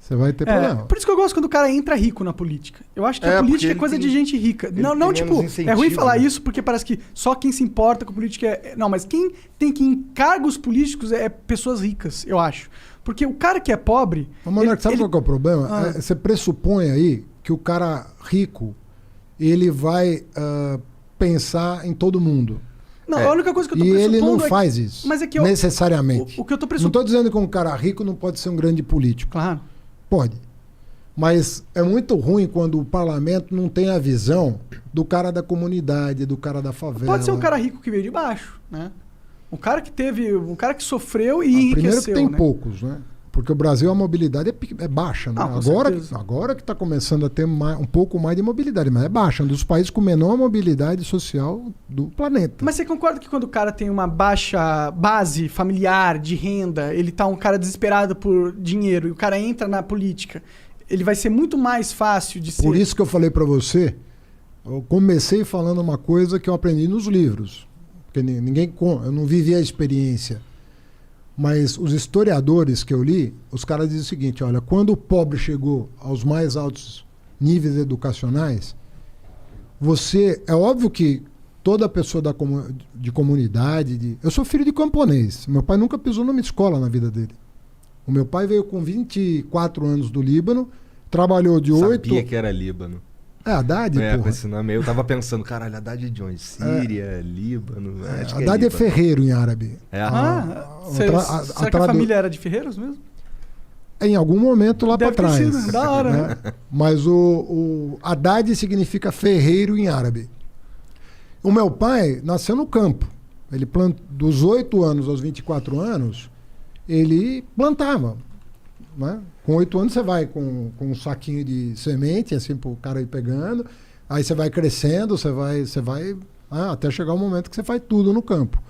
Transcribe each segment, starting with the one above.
Você vai ter problema. Por isso que eu gosto quando o cara entra rico na política. Eu acho que a política é coisa de gente rica. Não, tipo, é ruim falar isso porque parece que só quem se importa com política Não, mas quem tem que em cargos políticos é pessoas ricas, eu acho. Porque o cara que é pobre... Monark, sabe qual que é o problema? Você pressupõe aí que o cara rico, ele vai pensar em todo mundo. Não, a única coisa que eu tô pressupondo ele não faz isso, mas é que necessariamente. O que eu tô Não estou dizendo que um cara rico não pode ser um grande político. Claro. Pode. Mas é muito ruim quando o parlamento não tem a visão do cara da comunidade, do cara da favela. Pode ser um cara rico que veio de baixo, né? Um cara que sofreu e enriqueceu. Primeiro que tem poucos, né? Porque o Brasil a mobilidade é baixa, né? Agora que está começando a ter um pouco mais de mobilidade, mas é baixa, um dos países com menor mobilidade social do planeta. Mas você concorda que quando o cara tem uma baixa base familiar de renda, ele tá um cara desesperado por dinheiro e o cara entra na política, ele vai ser muito mais fácil de ser... Por isso que eu falei para você, eu comecei falando uma coisa que eu aprendi nos livros, porque eu não vivi a experiência. Mas os historiadores que eu li, os caras dizem o seguinte, olha, quando o pobre chegou aos mais altos níveis educacionais, é óbvio que toda pessoa de comunidade... Eu sou filho de camponês, meu pai nunca pisou numa escola na vida dele. O meu pai veio com 24 anos do Líbano, trabalhou de 8... Sabia que era Líbano. Haddad, porra. Com esse nome aí, eu tava pensando, caralho, Haddad é de onde? Síria, Líbano... Haddad é ferreiro em árabe. Será que a família era de ferreiros mesmo? Em algum momento lá para trás. Sido, da hora, né? Mas o Haddad significa ferreiro em árabe. O meu pai nasceu no campo. Ele dos 8 anos aos 24 anos, ele plantava. Né? Com 8 anos você vai com um saquinho de semente, assim, para o cara ir pegando. Aí você vai crescendo, você vai até chegar o momento que você faz tudo no campo.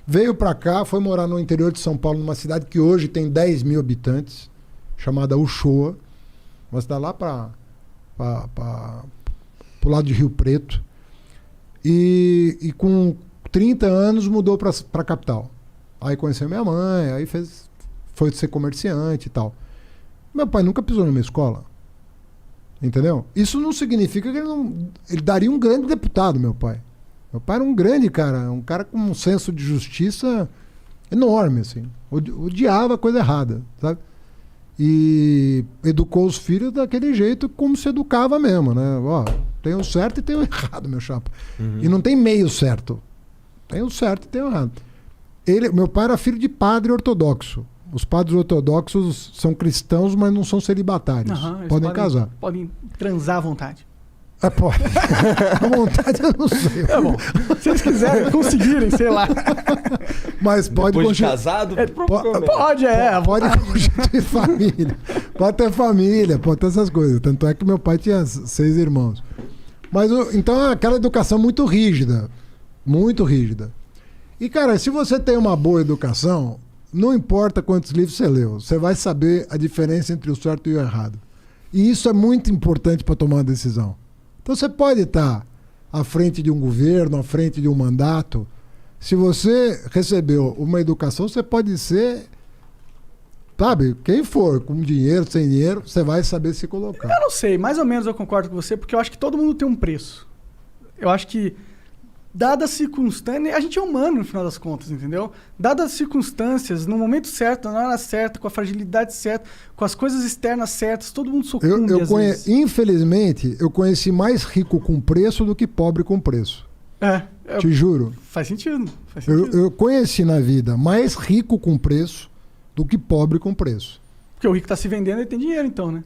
Veio para cá, foi morar no interior de São Paulo, numa cidade que hoje tem 10 mil habitantes, chamada Uchoa. Uma cidade lá para o lado de Rio Preto. E com 30 anos mudou para a capital. Aí conheceu minha mãe, aí foi ser comerciante e tal. Meu pai nunca pisou numa escola. Entendeu? Isso não significa que ele daria um grande deputado, meu pai. Meu pai era um grande cara, um cara com um senso de justiça enorme, assim. Odiava a coisa errada, sabe? E educou os filhos daquele jeito como se educava mesmo, né? Ó, tem o certo e tem o errado, meu chapa. Uhum. E não tem meio certo. Tem o certo e tem o errado. Meu pai era filho de padre ortodoxo. Os padres ortodoxos são cristãos, mas não são celibatários. Podem casar. Podem transar à vontade. Pode. À vontade eu não sei. É bom. Se eles quiserem, conseguirem, sei lá. Mas pode depois de casado? Pode constituir família. Pode ter família, pode ter essas coisas. Tanto é que meu pai tinha 6 irmãos. Mas então é aquela educação muito rígida. Muito rígida. E, cara, se você tem uma boa educação, não importa quantos livros você leu, você vai saber a diferença entre o certo e o errado. E isso é muito importante para tomar uma decisão. Então você pode estar à frente de um governo, à frente de um mandato. Se você recebeu uma educação, você pode ser, sabe, quem for, com dinheiro, sem dinheiro, você vai saber se colocar. Eu não sei, mais ou menos eu concordo com você, porque eu acho que todo mundo tem um preço. Eu acho que, dadas as circunstâncias, a gente é humano no final das contas, entendeu? Dadas as circunstâncias, no momento certo, na hora certa, com a fragilidade certa, com as coisas externas certas, todo mundo sucumbe às vezes. Infelizmente, eu conheci mais rico com preço do que pobre com preço. Te juro. Faz sentido. Eu conheci na vida mais rico com preço do que pobre com preço. Porque o rico tá se vendendo e tem dinheiro, então, né?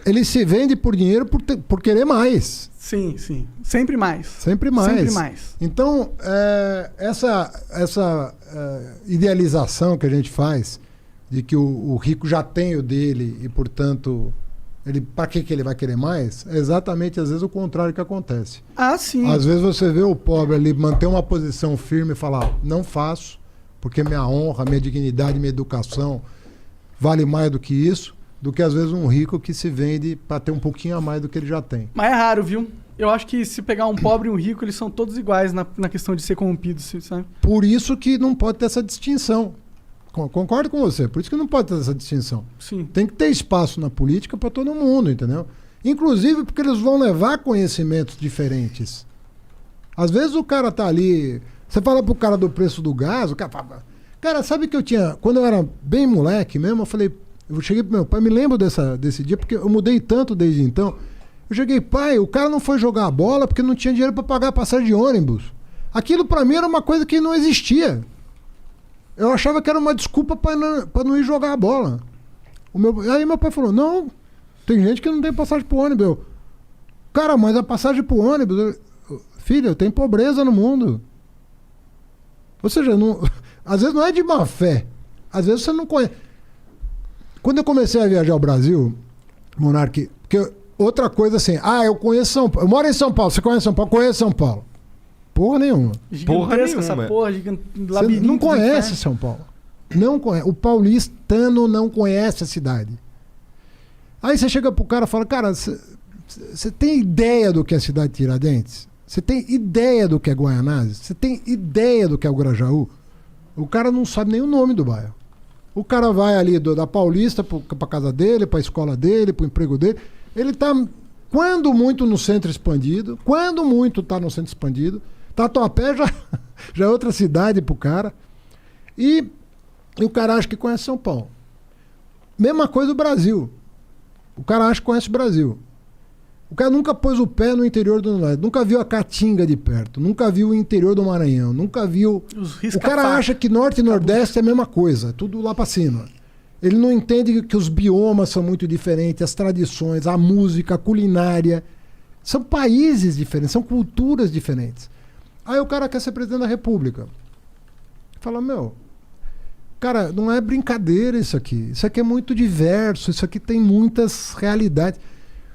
Ele se vende por dinheiro por querer mais. Sim. Sempre mais. Sempre mais. Então, essa idealização que a gente faz de que o rico já tem o dele e, portanto, para que ele vai querer mais? É exatamente, às vezes, o contrário que acontece. Sim. Às vezes você vê o pobre ali manter uma posição firme e falar, não faço, porque minha honra, minha dignidade, minha educação vale mais do que isso, do que às vezes um rico que se vende para ter um pouquinho a mais do que ele já tem. Mas é raro, viu? Eu acho que se pegar um pobre e um rico, eles são todos iguais na questão de ser corrompidos, sabe? Por isso que não pode ter essa distinção. Concordo com você. Por isso que não pode ter essa distinção. Sim. Tem que ter espaço na política para todo mundo, entendeu? Inclusive porque eles vão levar conhecimentos diferentes. Às vezes o cara tá ali... Você fala pro cara do preço do gás, o cara fala... Cara, sabe que eu tinha... Quando eu era bem moleque mesmo, eu falei... Eu cheguei pro meu pai, me lembro desse dia, porque eu mudei tanto desde então. Eu cheguei, pai, o cara não foi jogar a bola porque não tinha dinheiro para pagar a passagem de ônibus. Aquilo para mim era uma coisa que não existia. Eu achava que era uma desculpa para não ir jogar a bola. Aí meu pai falou, não, tem gente que não tem passagem pro ônibus. Eu, cara, mas a passagem pro ônibus... Filha, tem pobreza no mundo. Ou seja, não, às vezes não é de má fé. Às vezes você não conhece. Quando eu comecei a viajar ao Brasil, Monark, porque outra coisa assim, eu conheço São Paulo. Eu moro em São Paulo, você conhece São Paulo? Conheço São Paulo. Porra nenhuma. Gigantesca essa porra, Você não conhece São Paulo. Não conhece. O paulistano não conhece a cidade. Aí você chega pro cara e fala, cara, você tem ideia do que é a cidade de Tiradentes? Você tem ideia do que é Guaianazes? Você tem ideia do que é o Grajaú? O cara não sabe nem o nome do bairro. O cara vai ali da Paulista pra casa dele, pra escola dele, pro emprego dele. Ele tá, quando muito, no centro expandido. Quando muito tá no centro expandido. Tatuapé já é outra cidade pro cara. E o cara acha que conhece São Paulo. Mesma coisa do Brasil. O cara acha que conhece o Brasil. O cara nunca pôs o pé no interior do Nordeste, nunca viu a Caatinga de perto, nunca viu o interior do Maranhão, nunca viu... O cara acha que Norte e Nordeste é a mesma coisa, tudo lá pra cima. Ele não entende que os biomas são muito diferentes, as tradições, a música, a culinária. São países diferentes, são culturas diferentes. Aí o cara quer ser presidente da República. Fala, cara, não é brincadeira isso aqui. Isso aqui é muito diverso, isso aqui tem muitas realidades.